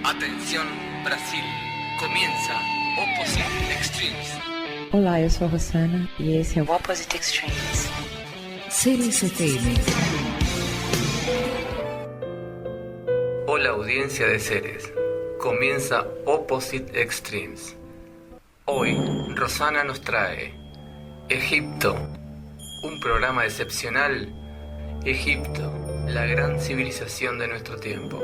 Atención Brasil, comienza Opposite Extremes. Olá, eu sou a Rossana e esse é o Opposite Extremes. Series FM. Hola audiencia de seres, comienza Opposite Extremes. Hoy, Rosana nos trae Egipto, un programa excepcional. Egipto, la gran civilización de nuestro tiempo.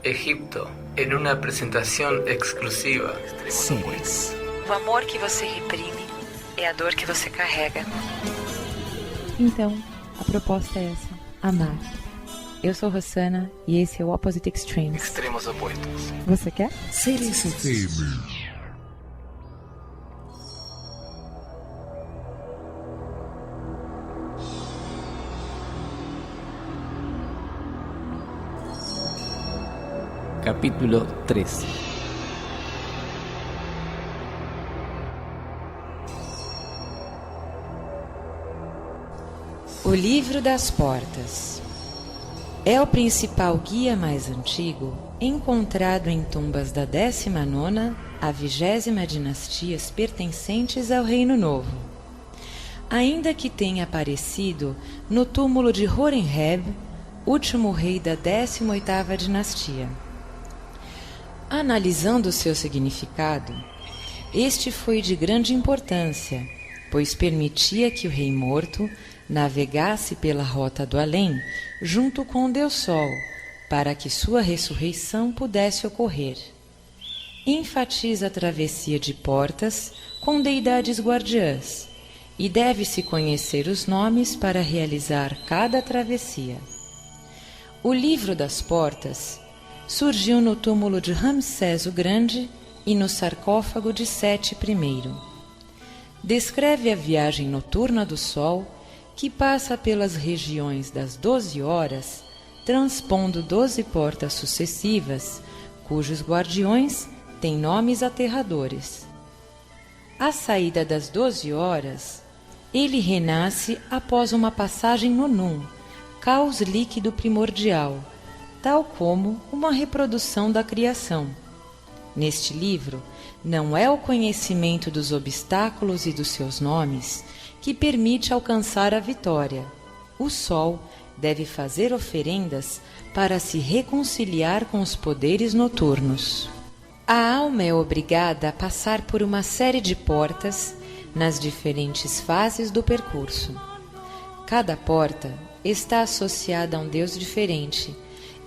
Egipto, en una presentação exclusiva. Séries. O amor que você reprime é a dor que você carrega. Então, a proposta é essa: amar. Eu sou Rossana e esse é o Opposite Extremes. Extremos opostos. Você quer? Series FM. Capítulo 13. O Livro das Portas é o principal guia mais antigo encontrado em tumbas da 19ª a 20ª dinastias pertencentes ao Reino Novo, ainda que tenha aparecido no túmulo de Horemheb, último rei da 18ª dinastia. Analisando seu significado, este foi de grande importância, pois permitia que o rei morto navegasse pela rota do além junto com o Deus Sol, para que sua ressurreição pudesse ocorrer. Enfatiza a travessia de portas com deidades guardiãs, e deve-se conhecer os nomes para realizar cada travessia. O Livro das Portas surgiu no túmulo de Ramsés o Grande e no sarcófago de Sete I. Descreve a viagem noturna do Sol, que passa pelas regiões das 12 horas, transpondo 12 portas sucessivas, cujos guardiões têm nomes aterradores. À saída das 12 horas, ele renasce após uma passagem no Num, caos líquido primordial, tal como uma reprodução da criação. Neste livro, não é o conhecimento dos obstáculos e dos seus nomes que permite alcançar a vitória. O Sol deve fazer oferendas para se reconciliar com os poderes noturnos. A alma é obrigada a passar por uma série de portas nas diferentes fases do percurso. Cada porta está associada a um Deus diferente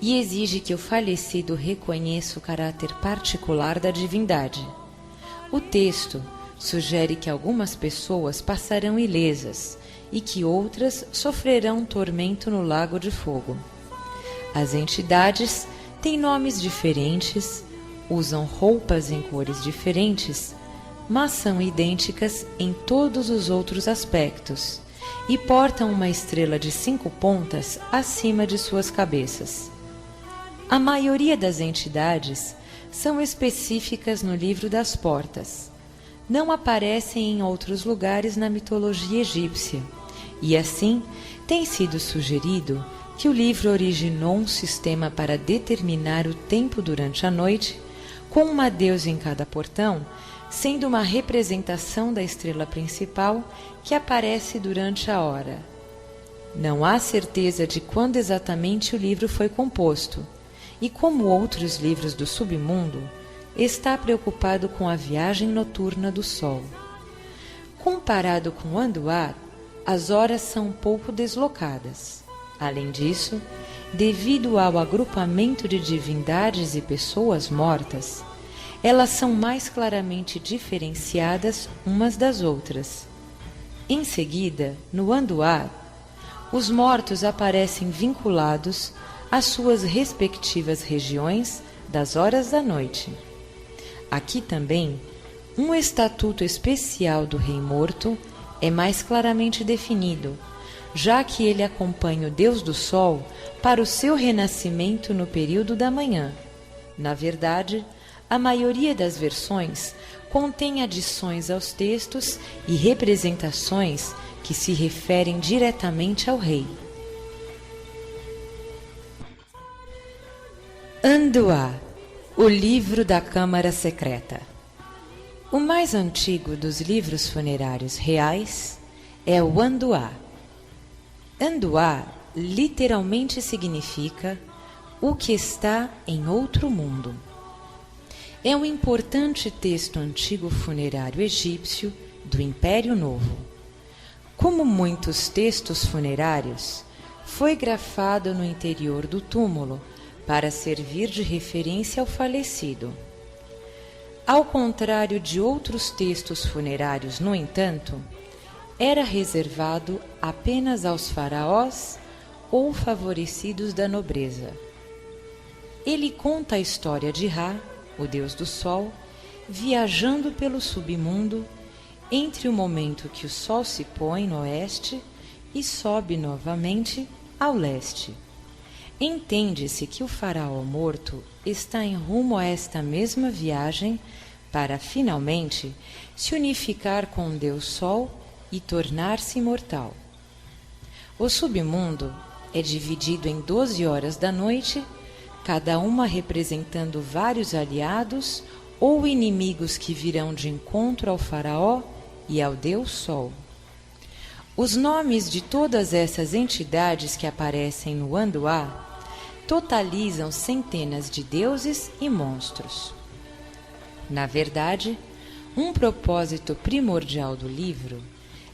e exige que o falecido reconheça o caráter particular da divindade. O texto sugere que algumas pessoas passarão ilesas e que outras sofrerão tormento no Lago de Fogo. As entidades têm nomes diferentes, usam roupas em cores diferentes, mas são idênticas em todos os outros aspectos e portam uma estrela de 5 pontas acima de suas cabeças. A maioria das entidades são específicas no Livro das Portas. Não aparecem em outros lugares na mitologia egípcia, e assim tem sido sugerido que o livro originou um sistema para determinar o tempo durante a noite, com uma deusa em cada portão, sendo uma representação da estrela principal que aparece durante a hora. Não há certeza de quando exatamente o livro foi composto, e como outros livros do submundo, está preocupado com a viagem noturna do Sol. Comparado com Anduar, as horas são um pouco deslocadas. Além disso, devido ao agrupamento de divindades e pessoas mortas, elas são mais claramente diferenciadas umas das outras. Em seguida, no Anduar, os mortos aparecem vinculados às suas respectivas regiões das horas da noite. Aqui também, um estatuto especial do Rei Morto é mais claramente definido, já que ele acompanha o Deus do Sol para o seu renascimento no período da manhã. Na verdade, a maioria das versões contém adições aos textos e representações que se referem diretamente ao rei. Anduá, o livro da Câmara Secreta. O mais antigo dos livros funerários reais é o Anduá. Anduá literalmente significa o que está em outro mundo. É um importante texto antigo funerário egípcio do Império Novo. Como muitos textos funerários, foi grafado no interior do túmulo para servir de referência ao falecido. Ao contrário de outros textos funerários, no entanto, era reservado apenas aos faraós ou favorecidos da nobreza. Ele conta a história de Ra, o deus do sol, viajando pelo submundo entre o momento que o sol se põe no oeste e sobe novamente ao leste. Entende-se que o faraó morto está em rumo a esta mesma viagem para, finalmente, se unificar com o Deus Sol e tornar-se imortal. O submundo é dividido em 12 horas da noite, cada uma representando vários aliados ou inimigos que virão de encontro ao faraó e ao Deus Sol. Os nomes de todas essas entidades que aparecem no Anduá totalizam centenas de deuses e monstros. Na verdade, um propósito primordial do livro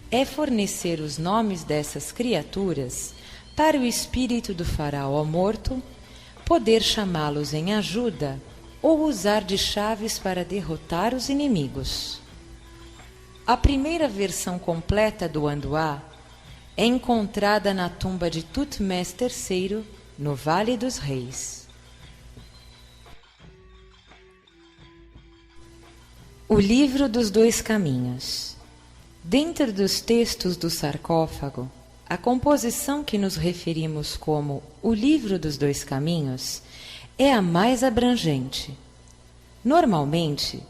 é fornecer os nomes dessas criaturas para o espírito do faraó morto poder chamá-los em ajuda ou usar de chaves para derrotar os inimigos. A primeira versão completa do Anduá é encontrada na tumba de Tutmés III, no Vale dos Reis. O Livro dos Dois Caminhos. Dentro dos textos do sarcófago, a composição que nos referimos como o Livro dos Dois Caminhos é a mais abrangente. Normalmente,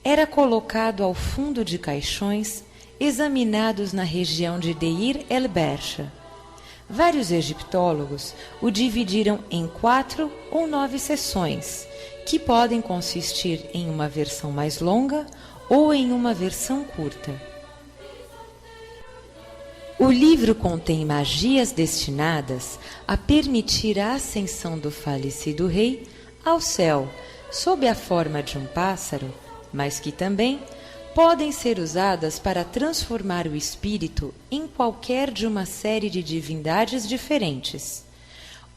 era colocado ao fundo de caixões examinados na região de Deir el-Bersha. Vários egiptólogos o dividiram em 4 ou 9 seções, que podem consistir em uma versão mais longa ou em uma versão curta. O livro contém magias destinadas a permitir a ascensão do falecido rei ao céu, sob a forma de um pássaro, mas que também podem ser usadas para transformar o espírito em qualquer de uma série de divindades diferentes.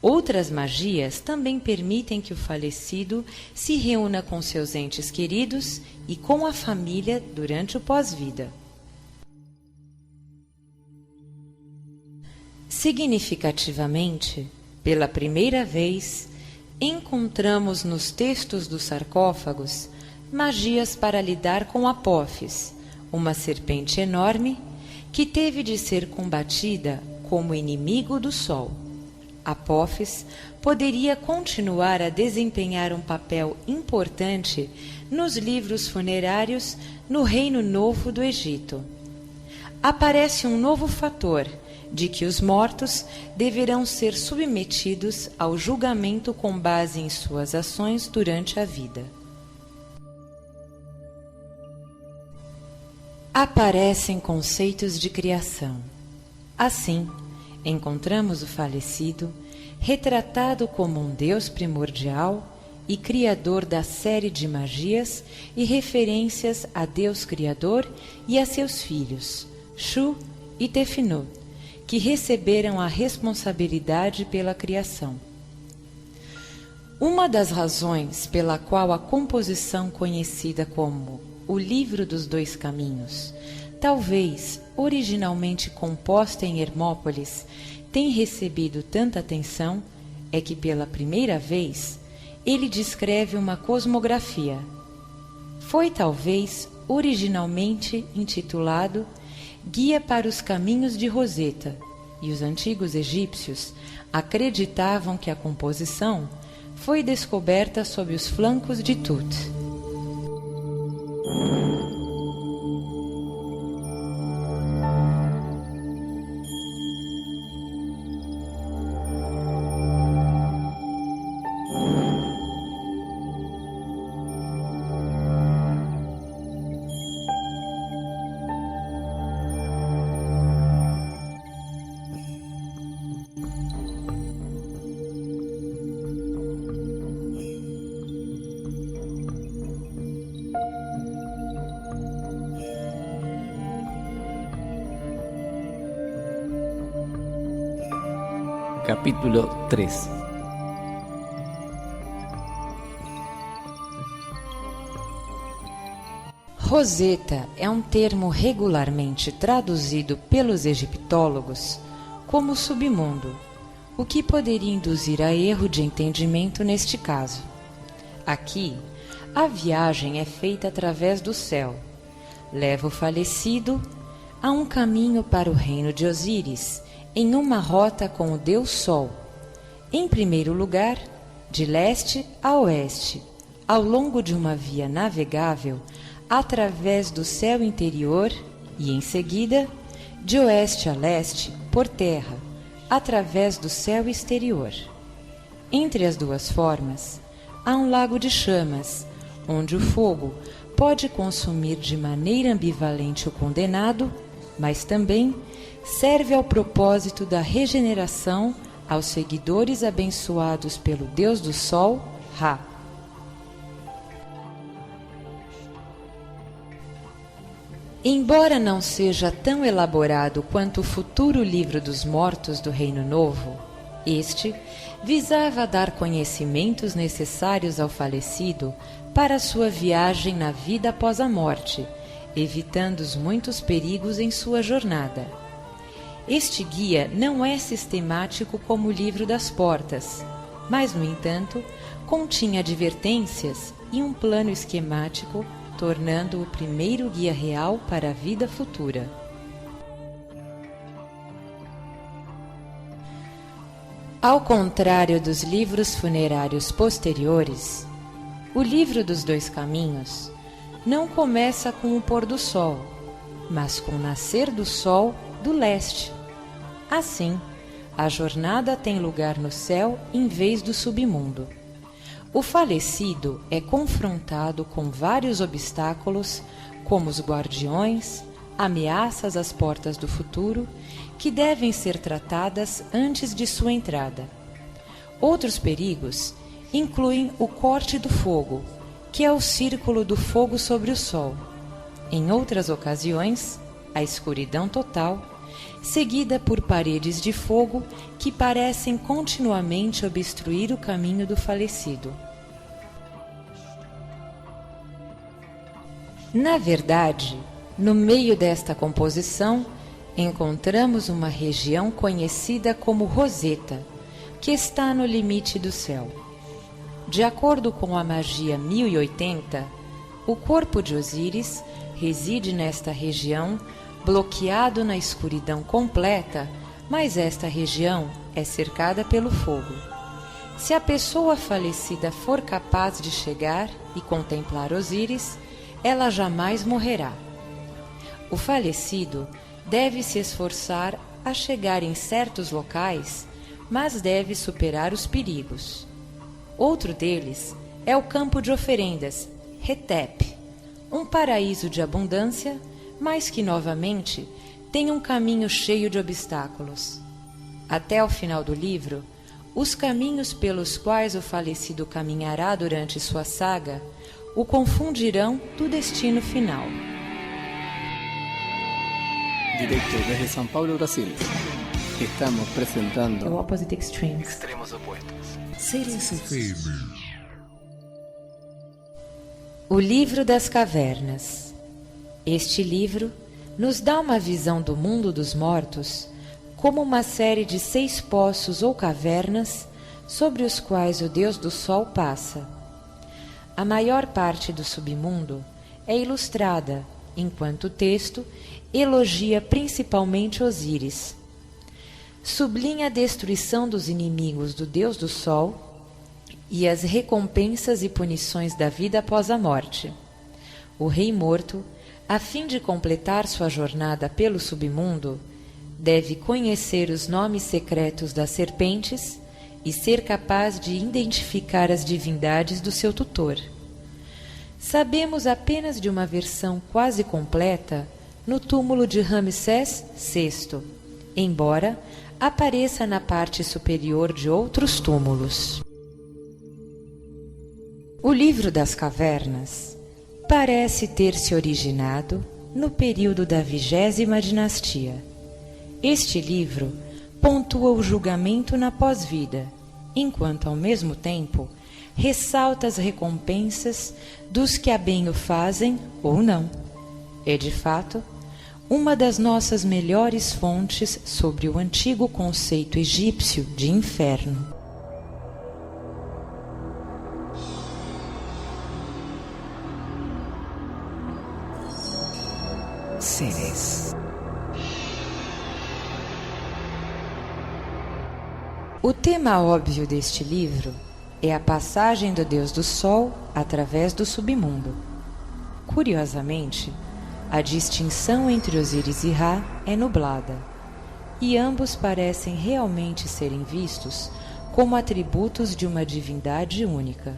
Outras magias também permitem que o falecido se reúna com seus entes queridos e com a família durante o pós-vida. Significativamente, pela primeira vez, encontramos nos textos dos sarcófagos magias para lidar com Apófis, uma serpente enorme que teve de ser combatida como inimigo do sol. Apófis poderia continuar a desempenhar um papel importante nos livros funerários no Reino Novo do Egito. Aparece um novo fator de que os mortos deverão ser submetidos ao julgamento com base em suas ações durante a vida. Aparecem conceitos de criação. Assim, encontramos o falecido retratado como um Deus primordial e criador da série de magias e referências a Deus Criador e a seus filhos, Shu e Tefnut, que receberam a responsabilidade pela criação. Uma das razões pela qual a composição conhecida como o Livro dos Dois Caminhos, talvez originalmente composta em Hermópolis, tem recebido tanta atenção é que pela primeira vez ele descreve uma cosmografia. Foi talvez originalmente intitulado Guia para os Caminhos de Roseta, e os antigos egípcios acreditavam que a composição foi descoberta sob os flancos de Tut. capítulo 3. Roseta é um termo regularmente traduzido pelos egiptólogos como submundo, o que poderia induzir a erro de entendimento neste caso. Aqui, a viagem é feita através do céu. Leva o falecido a um caminho para o reino de Osíris, em uma rota com o Deus Sol. Em primeiro lugar, de leste a oeste, ao longo de uma via navegável, através do céu interior e, em seguida, de oeste a leste, por terra, através do céu exterior. Entre as duas formas, há um lago de chamas, onde o fogo pode consumir de maneira ambivalente o condenado, mas também serve ao propósito da regeneração aos seguidores abençoados pelo Deus do Sol, Ra. Embora não seja tão elaborado quanto o futuro livro dos mortos do Reino Novo, este visava dar conhecimentos necessários ao falecido para sua viagem na vida após a morte, evitando os muitos perigos em sua jornada. Este guia não é sistemático como o Livro das Portas, mas, no entanto, continha advertências e um plano esquemático, tornando o primeiro guia real para a vida futura. Ao contrário dos livros funerários posteriores, o Livro dos Dois Caminhos não começa com o pôr do sol, mas com o nascer do sol do leste. Assim, a jornada tem lugar no céu em vez do submundo. O falecido é confrontado com vários obstáculos, como os guardiões, ameaças às portas do futuro, que devem ser tratadas antes de sua entrada. Outros perigos incluem o corte do fogo, que é o círculo do fogo sobre o sol. Em outras ocasiões, a escuridão total, seguida por paredes de fogo que parecem continuamente obstruir o caminho do falecido. Na verdade, no meio desta composição, encontramos uma região conhecida como Roseta, que está no limite do céu. De acordo com a magia 1080, o corpo de Osíris reside nesta região, bloqueado na escuridão completa, mas esta região é cercada pelo fogo. Se a pessoa falecida for capaz de chegar e contemplar Osíris, ela jamais morrerá. O falecido deve se esforçar a chegar em certos locais, mas deve superar os perigos. Outro deles é o campo de oferendas, Retep, um paraíso de abundância, mas que novamente tem um caminho cheio de obstáculos. Até o final do livro, os caminhos pelos quais o falecido caminhará durante sua saga o confundirão do destino final. Directo desde São Paulo, Brasil, estamos presentando The Opposite Extremes. Extremos opuestos. Seres FM. O Livro das Cavernas. Este livro nos dá uma visão do mundo dos mortos como uma série de 6 poços ou cavernas sobre os quais o Deus do Sol passa. A maior parte do submundo é ilustrada, enquanto o texto elogia principalmente Osíris. Sublinha a destruição dos inimigos do Deus do Sol e as recompensas e punições da vida após a morte. O Rei Morto, a fim de completar sua jornada pelo submundo, deve conhecer os nomes secretos das serpentes e ser capaz de identificar as divindades do seu tutor. Sabemos apenas de uma versão quase completa no túmulo de Ramsés VI, embora apareça na parte superior de outros túmulos. O Livro das Cavernas parece ter se originado no período da 20ª dinastia. Este livro pontua o julgamento na pós-vida, enquanto ao mesmo tempo ressalta as recompensas dos que a bem o fazem ou não. É de fato uma das nossas melhores fontes sobre o antigo conceito egípcio de inferno. Seres. O tema óbvio deste livro é a passagem do Deus do Sol através do submundo. Curiosamente, a distinção entre Osíris e Ra é nublada, e ambos parecem realmente serem vistos como atributos de uma divindade única.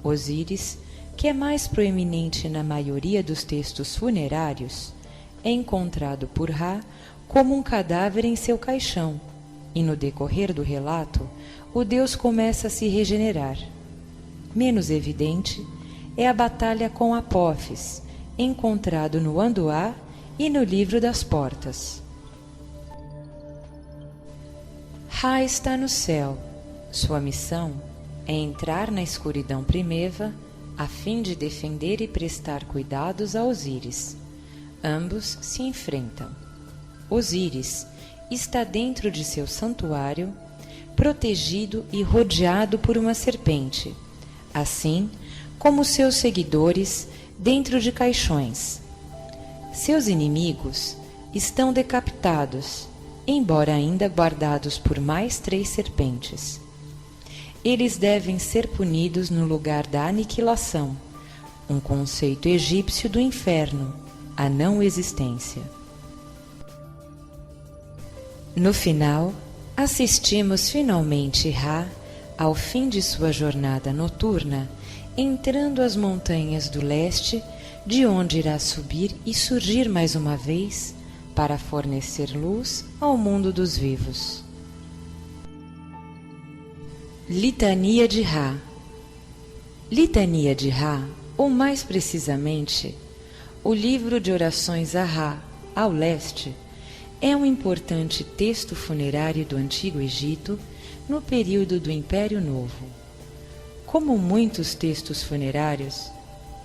Osíris, que é mais proeminente na maioria dos textos funerários, é encontrado por Ra como um cadáver em seu caixão, e no decorrer do relato, o deus começa a se regenerar. Menos evidente é a batalha com Apófis, encontrado no Andoá e no Livro das Portas. Ra está no céu. Sua missão é entrar na escuridão primeva a fim de defender e prestar cuidados a Osíris. Ambos se enfrentam. Osíris está dentro de seu santuário, protegido e rodeado por uma serpente, assim como seus seguidores dentro de caixões. Seus inimigos estão decapitados, embora ainda guardados por mais 3 serpentes. Eles devem ser punidos no lugar da aniquilação, um conceito egípcio do inferno, a não existência. No final, assistimos finalmente Ra, ao fim de sua jornada noturna, entrando as montanhas do leste, de onde irá subir e surgir mais uma vez para fornecer luz ao mundo dos vivos. Litania de Ra. Litania de Ra, ou mais precisamente, o livro de orações a Ra, ao leste, é um importante texto funerário do Antigo Egito no período do Império Novo. Como muitos textos funerários,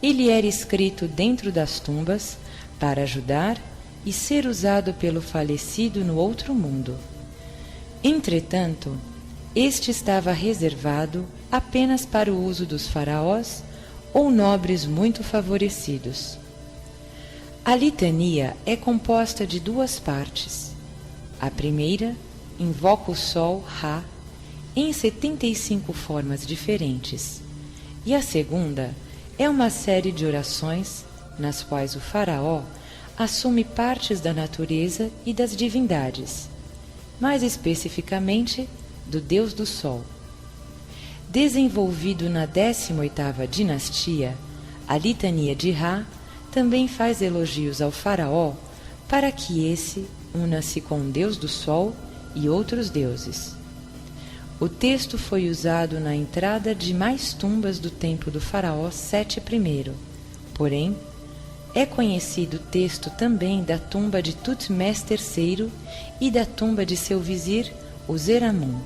ele era escrito dentro das tumbas para ajudar e ser usado pelo falecido no outro mundo. Entretanto, este estava reservado apenas para o uso dos faraós ou nobres muito favorecidos. A litania é composta de 2 partes. A primeira invoca o Sol, Ra, em 75 formas diferentes, e a segunda é uma série de orações nas quais o faraó assume partes da natureza e das divindades, mais especificamente do Deus do Sol. Desenvolvido na 18ª dinastia, a litania de Ra também faz elogios ao faraó para que esse una-se com o Deus do Sol e outros deuses. O texto foi usado na entrada de mais tumbas do templo do faraó Sete I, porém, é conhecido o texto também da tumba de Tutmés III e da tumba de seu vizir, o Zeramun.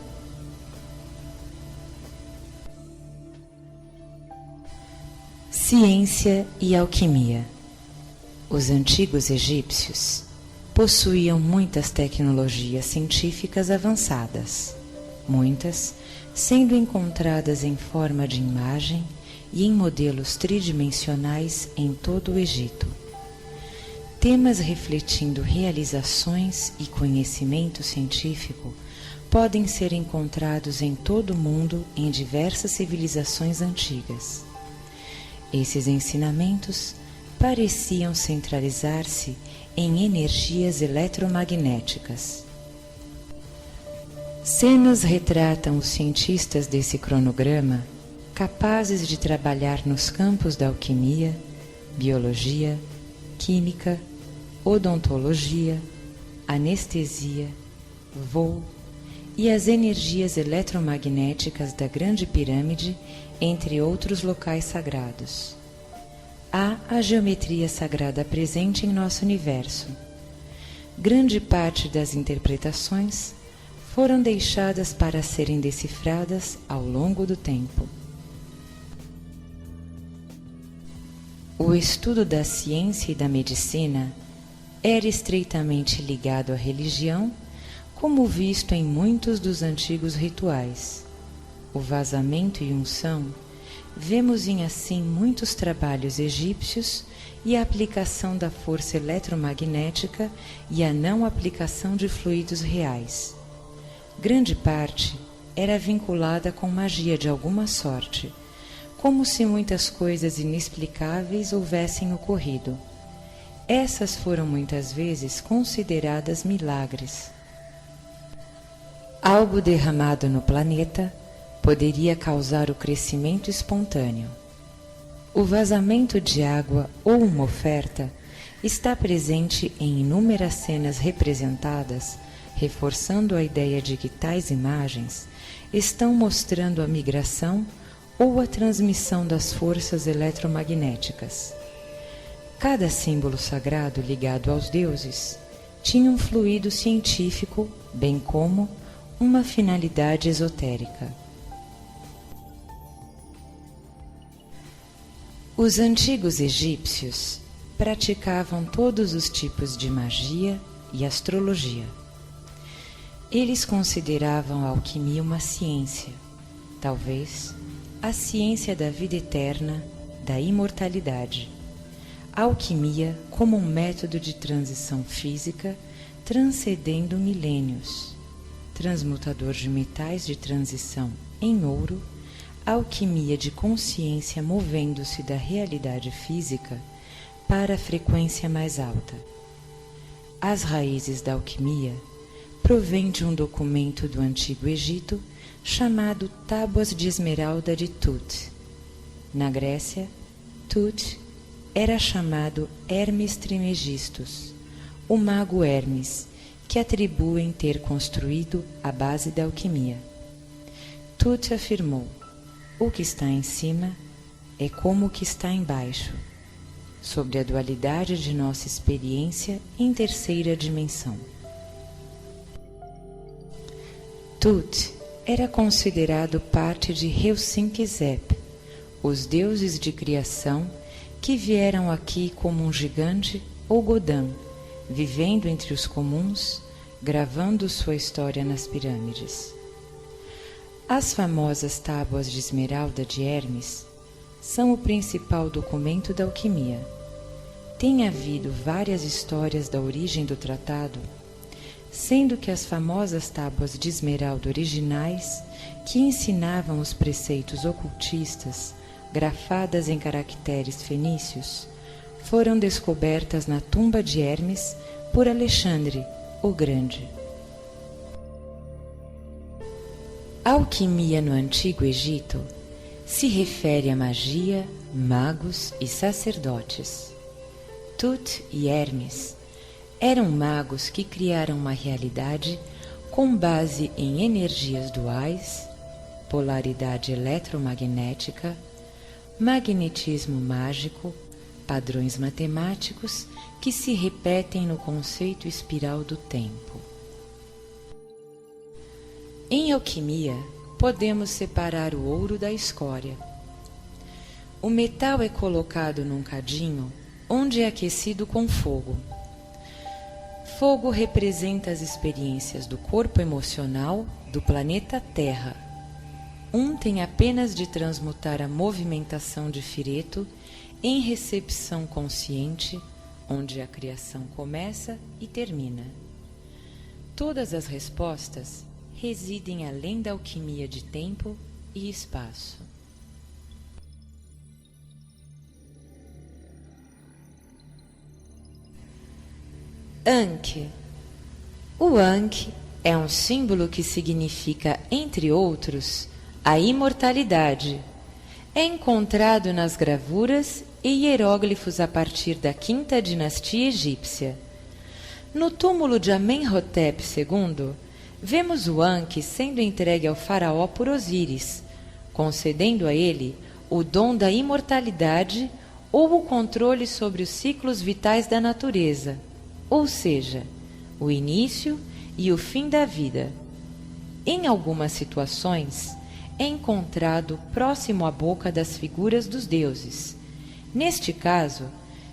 Ciência e alquimia. Os antigos egípcios possuíam muitas tecnologias científicas avançadas, muitas sendo encontradas em forma de imagem e em modelos tridimensionais em todo o Egito. Temas refletindo realizações e conhecimento científico podem ser encontrados em todo o mundo em diversas civilizações antigas. Esses ensinamentos pareciam centralizar-se em energias eletromagnéticas. Cenas retratam os cientistas desse cronograma capazes de trabalhar nos campos da alquimia, biologia, química, odontologia, anestesia, voo e as energias eletromagnéticas da Grande Pirâmide, entre outros locais sagrados. Há a geometria sagrada presente em nosso universo. Grande parte das interpretações foram deixadas para serem decifradas ao longo do tempo. O estudo da ciência e da medicina era estreitamente ligado à religião, como visto em muitos dos antigos rituais. O vazamento e unção vemos em assim muitos trabalhos egípcios e a aplicação da força eletromagnética e a não aplicação de fluidos reais. Grande parte era vinculada com magia de alguma sorte, como se muitas coisas inexplicáveis houvessem ocorrido. Essas foram muitas vezes consideradas milagres. Algo derramado no planeta poderia causar o crescimento espontâneo. O vazamento de água ou uma oferta está presente em inúmeras cenas representadas, reforçando a ideia de que tais imagens estão mostrando a migração ou a transmissão das forças eletromagnéticas. Cada símbolo sagrado ligado aos deuses tinha um fluido científico, bem como uma finalidade esotérica. Os antigos egípcios praticavam todos os tipos de magia e astrologia. Eles consideravam a alquimia uma ciência, talvez a ciência da vida eterna, da imortalidade. A alquimia como um método de transição física transcendendo milênios, transmutador de metais de transição em ouro, alquimia de consciência movendo-se da realidade física para a frequência mais alta. As raízes da alquimia provêm de um documento do Antigo Egito chamado Tábuas de Esmeralda de Tut. Na Grécia, Tut era chamado Hermes Trismegistus, o mago Hermes, que atribuem ter construído a base da alquimia. Tut afirmou: o que está em cima é como o que está embaixo, sobre a dualidade de nossa experiência em terceira dimensão. Tut era considerado parte de Helsinki-Zep, os deuses de criação que vieram aqui como um gigante ou Godin, vivendo entre os comuns, gravando sua história nas pirâmides. As famosas Tábuas de Esmeralda de Hermes são o principal documento da alquimia. Tem havido várias histórias da origem do tratado, sendo que as famosas Tábuas de Esmeralda originais, que ensinavam os preceitos ocultistas, grafadas em caracteres fenícios, foram descobertas na tumba de Hermes por Alexandre o Grande. A alquimia no Antigo Egito se refere à magia, magos e sacerdotes. Tut e Hermes eram magos que criaram uma realidade com base em energias duais, polaridade eletromagnética, magnetismo mágico, padrões matemáticos que se repetem no conceito espiral do tempo. Em alquimia, podemos separar o ouro da escória. O metal é colocado num cadinho onde é aquecido com fogo. Fogo representa as experiências do corpo emocional do planeta Terra. Um tem apenas de transmutar a movimentação de Fireto em recepção consciente, onde a criação começa e termina. Todas as respostas residem além da alquimia de tempo e espaço. Ankh. O Ankh é um símbolo que significa, entre outros, a imortalidade. É encontrado nas gravuras e hieróglifos a partir da quinta dinastia egípcia. No túmulo de Amenhotep II, vemos o Ankh sendo entregue ao faraó por Osíris, concedendo a ele o dom da imortalidade ou o controle sobre os ciclos vitais da natureza, ou seja, o início e o fim da vida. Em algumas situações, é encontrado próximo à boca das figuras dos deuses. Neste caso,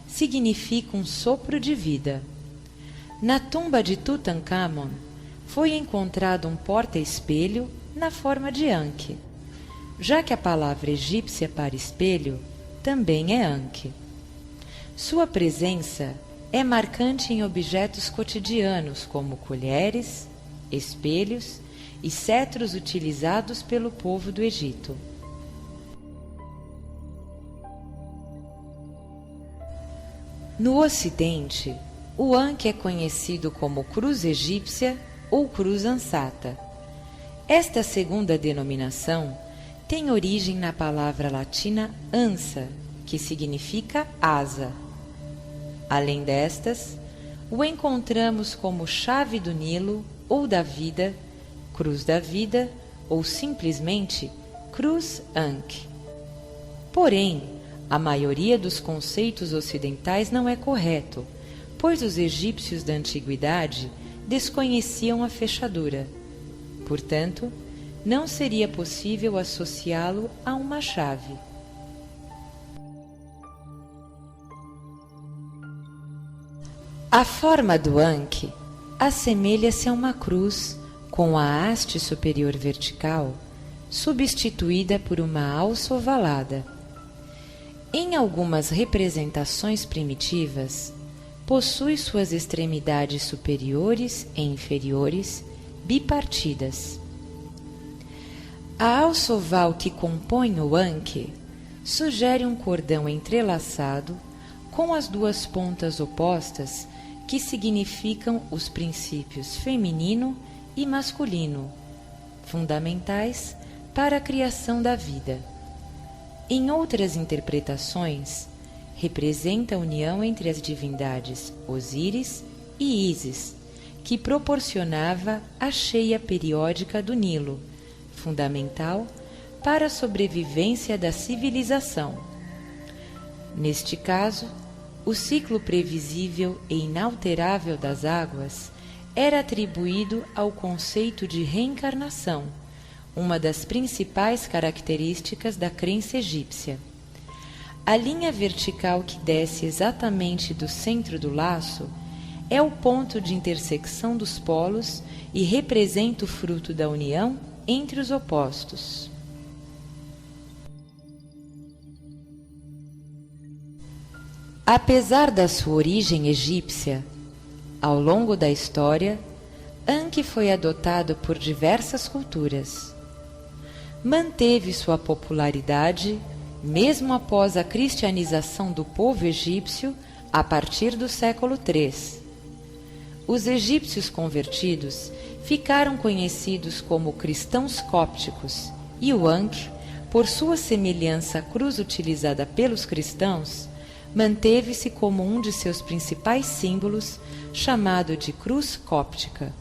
significa um sopro de vida. Na tumba de Tutankhamon, foi encontrado um porta-espelho na forma de Anki, já que a palavra egípcia para espelho também é Anki. Sua presença é marcante em objetos cotidianos como colheres, espelhos e cetros utilizados pelo povo do Egito. No Ocidente, o Anki é conhecido como cruz egípcia ou cruz ansata. Esta segunda denominação tem origem na palavra latina ansa, que significa asa. Além destas, o encontramos como chave do Nilo ou da vida, cruz da vida ou simplesmente cruz Anki. Porém, a maioria dos conceitos ocidentais não é correto, pois os egípcios da antiguidade desconheciam a fechadura. Portanto, não seria possível associá-lo a uma chave. A forma do Anki assemelha-se a uma cruz com a haste superior vertical substituída por uma alça ovalada. Em algumas representações primitivas, possui suas extremidades superiores e inferiores bipartidas. A alça oval que compõe o Anki sugere um cordão entrelaçado com as duas pontas opostas que significam os princípios feminino e masculino, fundamentais para a criação da vida. Em outras interpretações, representa a união entre as divindades Osíris e Ísis, que proporcionava a cheia periódica do Nilo, fundamental para a sobrevivência da civilização. Neste caso, o ciclo previsível e inalterável das águas era atribuído ao conceito de reencarnação, uma das principais características da crença egípcia. A linha vertical que desce exatamente do centro do laço é o ponto de intersecção dos polos e representa o fruto da união entre os opostos. Apesar da sua origem egípcia, ao longo da história, Anki foi adotado por diversas culturas. Manteve sua popularidade mesmo após a cristianização do povo egípcio a partir do século III. Os egípcios convertidos ficaram conhecidos como cristãos cópticos e o Anki, por sua semelhança à cruz utilizada pelos cristãos, manteve-se como um de seus principais símbolos, chamado de cruz cóptica.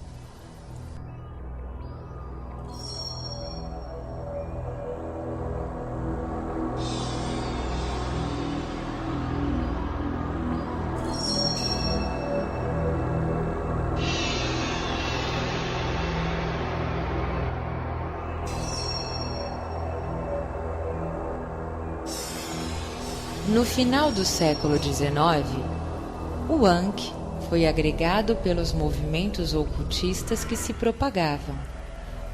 No final do século XIX, o Anki foi agregado pelos movimentos ocultistas que se propagavam,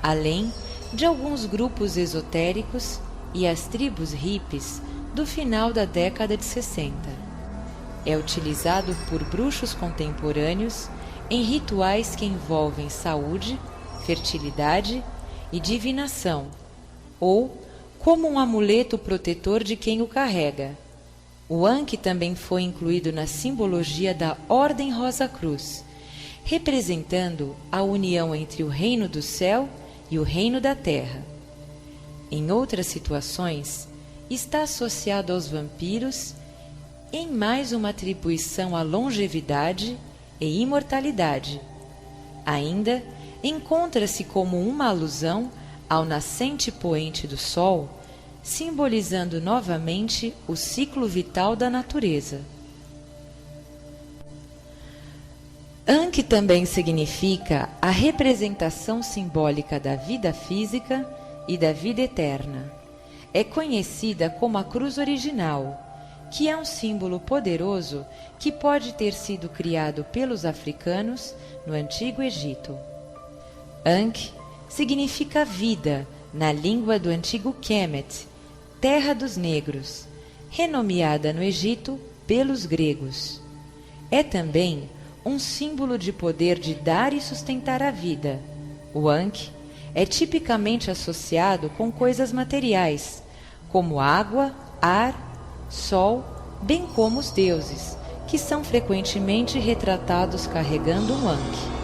além de alguns grupos esotéricos e as tribos hippies do final da década de 60. É utilizado por bruxos contemporâneos em rituais que envolvem saúde, fertilidade e divinação, ou como um amuleto protetor de quem o carrega. O Anki também foi incluído na simbologia da Ordem Rosa Cruz, representando a união entre o reino do céu e o reino da terra. Em outras situações, está associado aos vampiros, em mais uma atribuição à longevidade e imortalidade. Ainda encontra-se como uma alusão ao nascente poente do sol, simbolizando novamente o ciclo vital da natureza. Ankh também significa a representação simbólica da vida física e da vida eterna. É conhecida como a cruz original, que é um símbolo poderoso que pode ter sido criado pelos africanos no Antigo Egito. Ankh significa vida na língua do antigo Kemet, terra dos negros, renomeada no Egito pelos gregos. É também um símbolo de poder de dar e sustentar a vida. O Ankh é tipicamente associado com coisas materiais, como água, ar, sol, bem como os deuses, que são frequentemente retratados carregando um Ankh.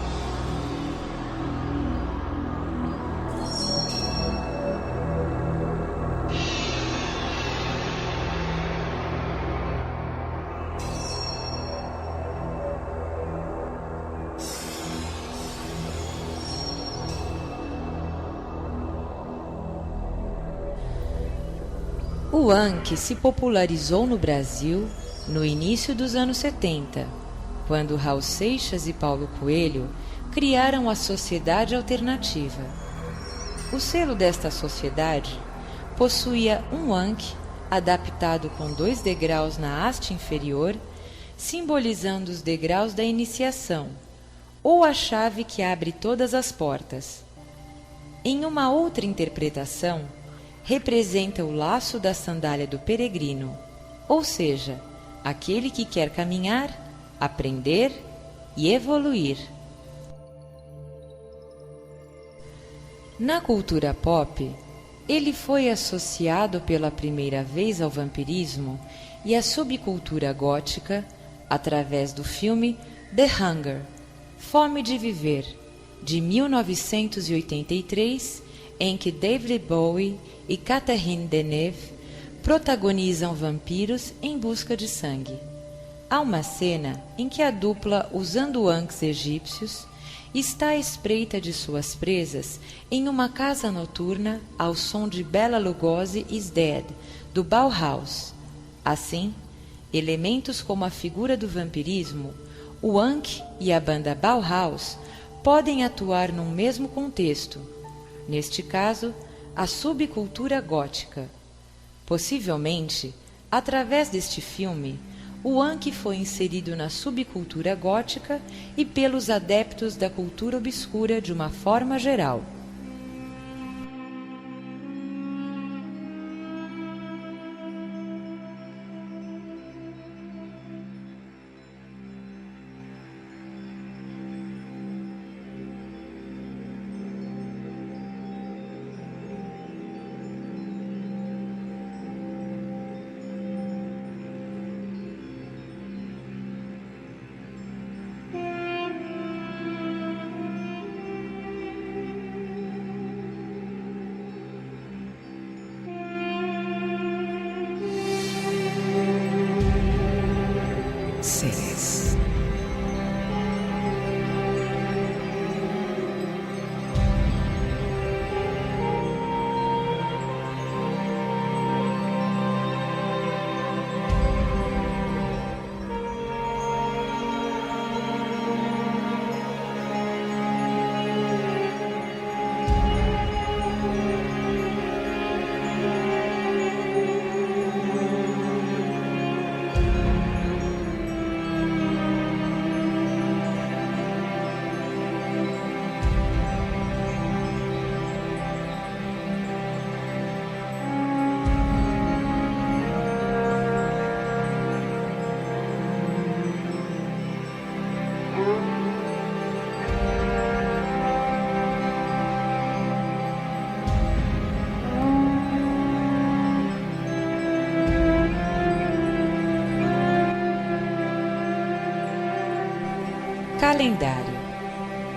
O Ankh se popularizou no Brasil no início dos anos 70, quando Raul Seixas e Paulo Coelho criaram a Sociedade Alternativa. O selo desta sociedade possuía um Ankh adaptado com 2 degraus na haste inferior, simbolizando os degraus da iniciação, ou a chave que abre todas as portas. Em uma outra interpretação, representa o laço da sandália do peregrino, ou seja, aquele que quer caminhar, aprender e evoluir. Na cultura pop, ele foi associado pela primeira vez ao vampirismo e à subcultura gótica através do filme The Hunger, Fome de Viver, de 1983, em que David Bowie e Catherine Deneuve protagonizam vampiros em busca de sangue. Há uma cena em que a dupla, usando ankhs egípcios, está à espreita de suas presas em uma casa noturna ao som de Bela Lugosi is Dead, do Bauhaus. Assim, elementos como a figura do vampirismo, o Ankh e a banda Bauhaus podem atuar num mesmo contexto, neste caso, a subcultura gótica. Possivelmente, através deste filme, o Ankh foi inserido na subcultura gótica e pelos adeptos da cultura obscura de uma forma geral. Seres. Calendário.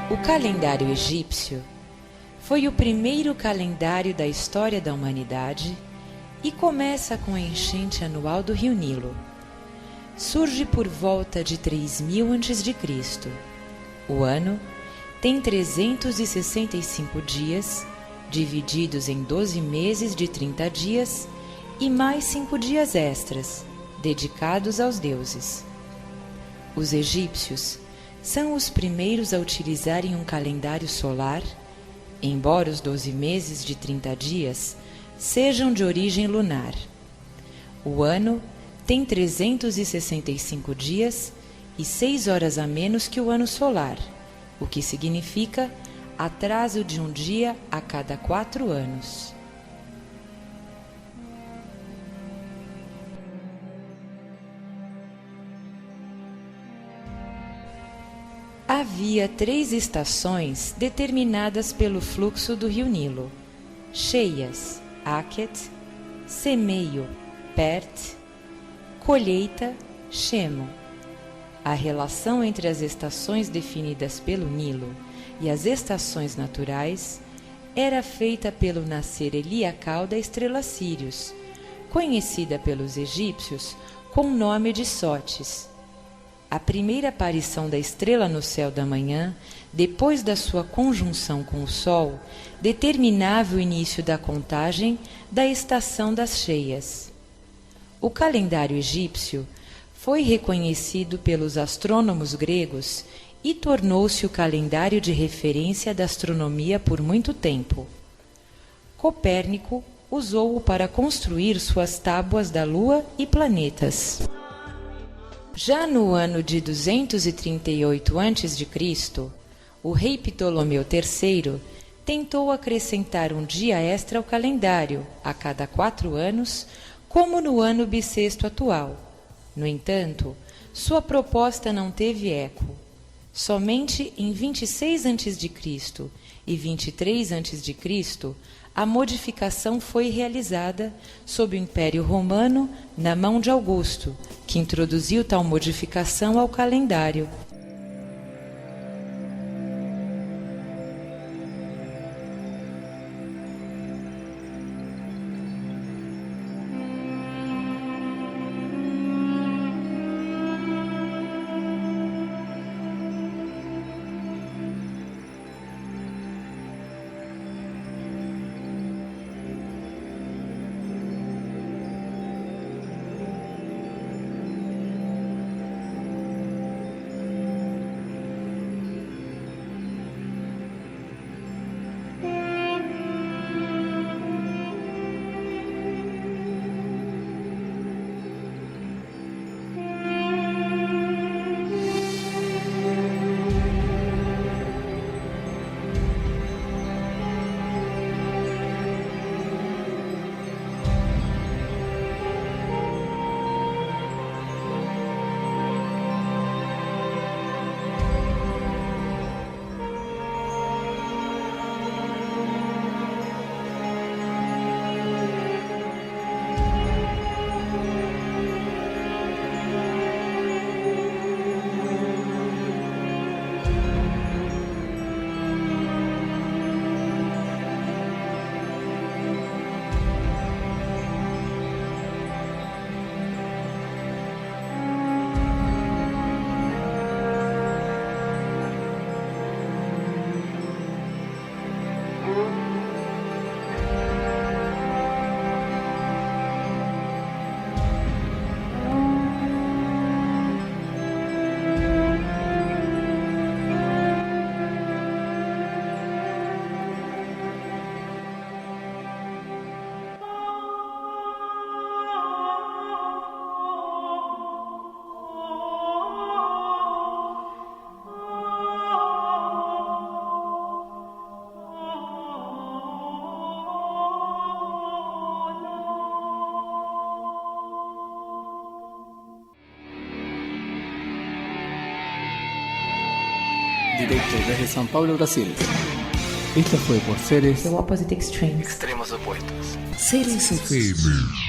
O calendário egípcio foi o primeiro calendário da história da humanidade e começa com a enchente anual do rio Nilo. Surge por volta de 3000 a.C. O ano tem 365 dias, divididos em 12 meses de 30 dias e mais 5 dias extras, dedicados aos deuses. Os egípcios são os primeiros a utilizarem um calendário solar, embora os 12 meses de 30 dias sejam de origem lunar. O ano tem 365 dias e 6 horas a menos que o ano solar, o que significa atraso de um dia a cada 4 anos. Havia 3 estações determinadas pelo fluxo do rio Nilo: cheias, Aket, semeio, Pert, colheita, Chemo. A relação entre as estações definidas pelo Nilo e as estações naturais era feita pelo nascer heliacal da estrela Sírius, conhecida pelos egípcios com o nome de Sótis. A primeira aparição da estrela no céu da manhã, depois da sua conjunção com o Sol, determinava o início da contagem da estação das cheias. O calendário egípcio foi reconhecido pelos astrônomos gregos e tornou-se o calendário de referência da astronomia por muito tempo. Copérnico usou-o para construir suas tábuas da Lua e planetas. Já no ano de 238 a.C., o rei Ptolomeu III tentou acrescentar um dia extra ao calendário, a cada 4 anos, como no ano bissexto atual. No entanto, sua proposta não teve eco. Somente em 26 a.C. e 23 a.C., a modificação foi realizada sob o Império Romano na mão de Augusto, que introduziu tal modificação ao calendário. Directo desde São Paulo, Brasil. Esto fue por Seres The Opposite Extremes. Extremos opuestos. Seres FM.